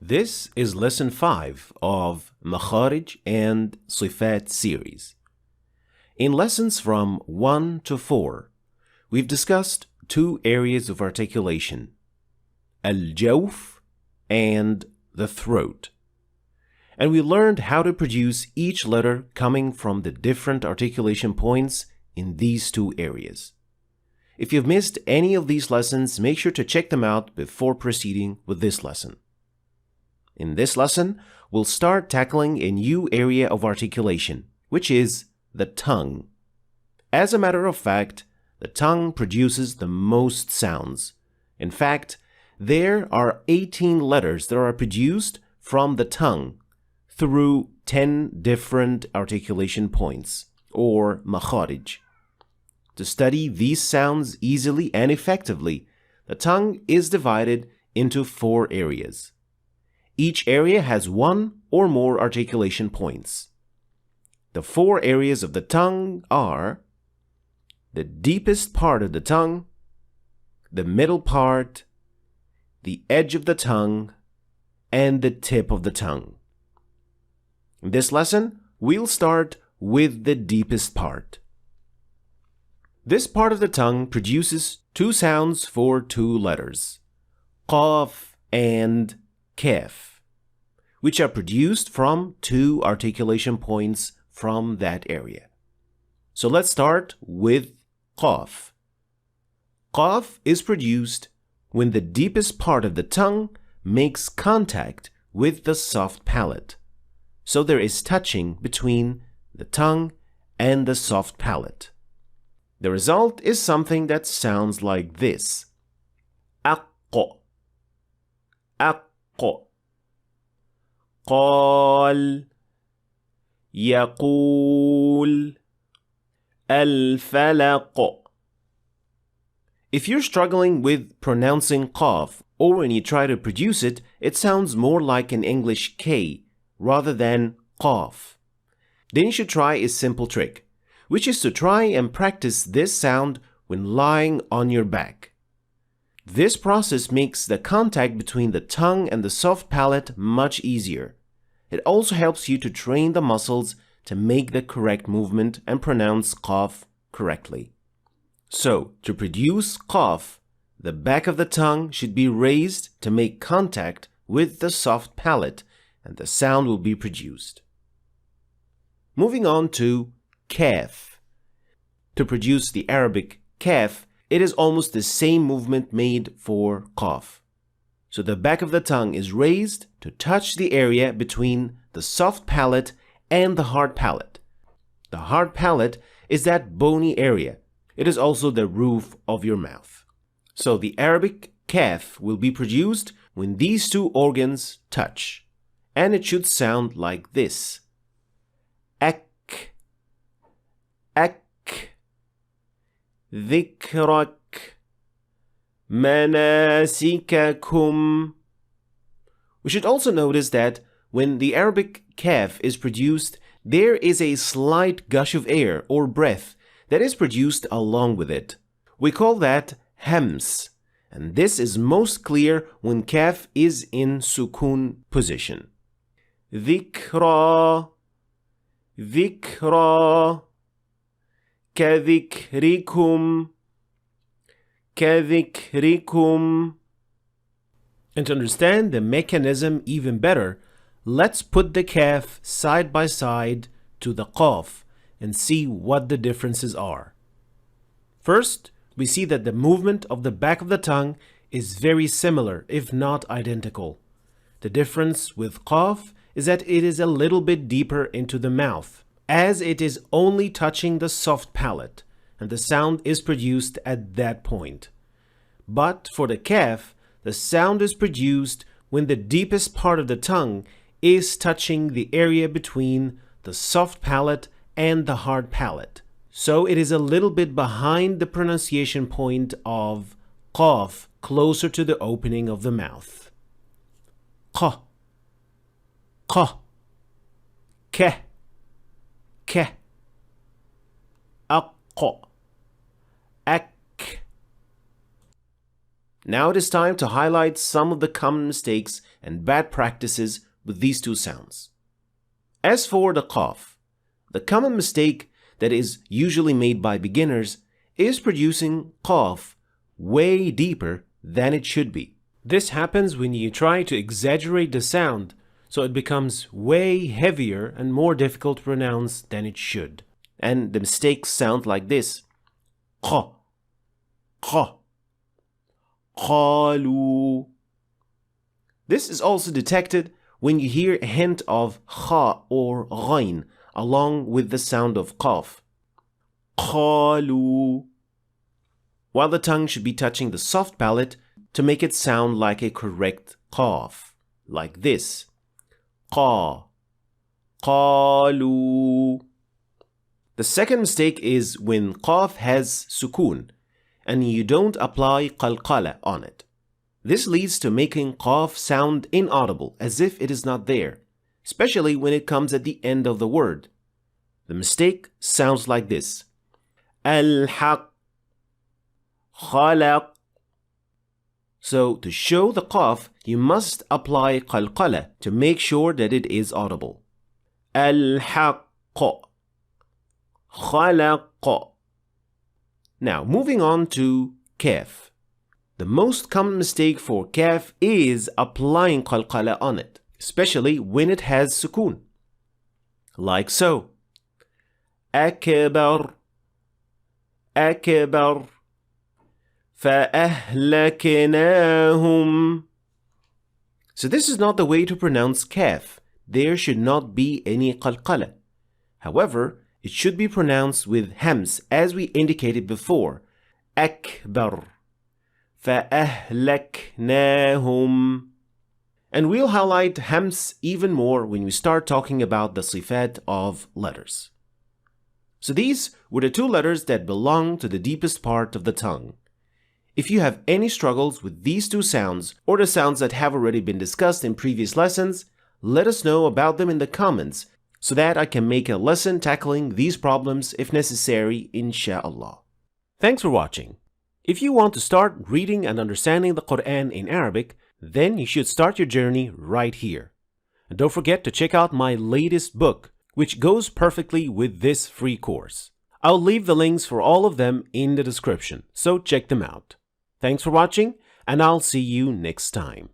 This is lesson 5 of Mahraj and Sifat series. In lessons from 1 to 4, we've discussed two areas of articulation, al-jawf and the throat. And we learned how to produce each letter coming from the different articulation points in these two areas. If you've missed any of these lessons, make sure to check them out before proceeding with this lesson. In this lesson, we'll start tackling a new area of articulation, which is the tongue. As a matter of fact, the tongue produces the most sounds. In fact, there are 18 letters that are produced from the tongue through 10 different articulation points, or makharij. To study these sounds easily and effectively, the tongue is divided into 4 areas. Each area has one or more articulation points. The 4 areas of the tongue are the deepest part of the tongue, the middle part, the edge of the tongue, and the tip of the tongue. In this lesson, we'll start with the deepest part. This part of the tongue produces 2 sounds for 2 letters, qaf and kaf, which are produced from 2 articulation points from that area. So let's start with qaf. Qaf is produced when the deepest part of the tongue makes contact with the soft palate. So there is touching between the tongue and the soft palate. The result is something that sounds like this. Aqqo, aqqo. قال يقول الفلق. If you're struggling with pronouncing qaf, or when you try to produce it, it sounds more like an English K rather than qaf. Then you should try a simple trick, which is to try and practice this sound when lying on your back. This process makes the contact between the tongue and the soft palate much easier. It also helps you to train the muscles to make the correct movement and pronounce qaf correctly. So, to produce qaf, the back of the tongue should be raised to make contact with the soft palate, and the sound will be produced. Moving on to kaf. To produce the Arabic kaf, it is almost the same movement made for qaf. So the back of the tongue is raised to touch the area between the soft palate and the hard palate. The hard palate is that bony area. It is also the roof of your mouth. So the Arabic kaf will be produced when these 2 organs touch. And it should sound like this. Ak, ak. ذكرك مناسككم. We should also notice that when the Arabic kaf is produced, there is a slight gush of air or breath that is produced along with it. We call that hams, and this is most clear when kaf is in sukun position. ذكرى ذكرى كذكركم كذكركم. And to understand the mechanism even better, let's put the kaf side by side to the qaf and see what the differences are. First, we see that the movement of the back of the tongue is very similar, if not identical. The difference with qaf is that it is a little bit deeper into the mouth, as it is only touching the soft palate, and the sound is produced at that point. But for the kaf, the sound is produced when the deepest part of the tongue is touching the area between the soft palate and the hard palate. So it is a little bit behind the pronunciation point of qaf, closer to the opening of the mouth. Qa, qa, ke, ke, aqqa, ak. Now it is time to highlight some of the common mistakes and bad practices with these two sounds. As for the qaf, the common mistake that is usually made by beginners is producing qaf way deeper than it should be. This happens when you try to exaggerate the sound, so it becomes way heavier and more difficult to pronounce than it should. And the mistakes sound like this: qa, qa, qalu. This is also detected when you hear a hint of kha or ghain along with the sound of qaf. Qalu. While the tongue should be touching the soft palate to make it sound like a correct qaf, like this: qa, qalu. The second mistake is when qaf has sukun and you don't apply qalqala on it. This leads to making qaf sound inaudible, as if it is not there, especially when it comes at the end of the word. The mistake sounds like this: al-haq, khalaq. So to show the qaf, you must apply qalqala to make sure that it is audible. Al-haq, khalaq. Now moving on to kaf. The most common mistake for kaf is applying qalqala on it, especially when it has sukun. Like so: akbar, akbar, فَأَهْلَكْنَاهُمْ. So this is not the way to pronounce kaf. There should not be any qalqala. However, it should be pronounced with hams as we indicated before: akbar, فَأَهْلَكْنَاهُمْ. And we'll highlight hams even more when we start talking about the sifat of letters. So these were the two letters that belong to the deepest part of the tongue. If you have any struggles with these two sounds or the sounds that have already been discussed in previous lessons, let us know about them in the comments so that I can make a lesson tackling these problems if necessary, insha'Allah. Thanks for watching. If you want to start reading and understanding the Quran in Arabic, then you should start your journey right here. And don't forget to check out my latest book, which goes perfectly with this free course. I'll leave the links for all of them in the description, so check them out. Thanks for watching, and I'll see you next time.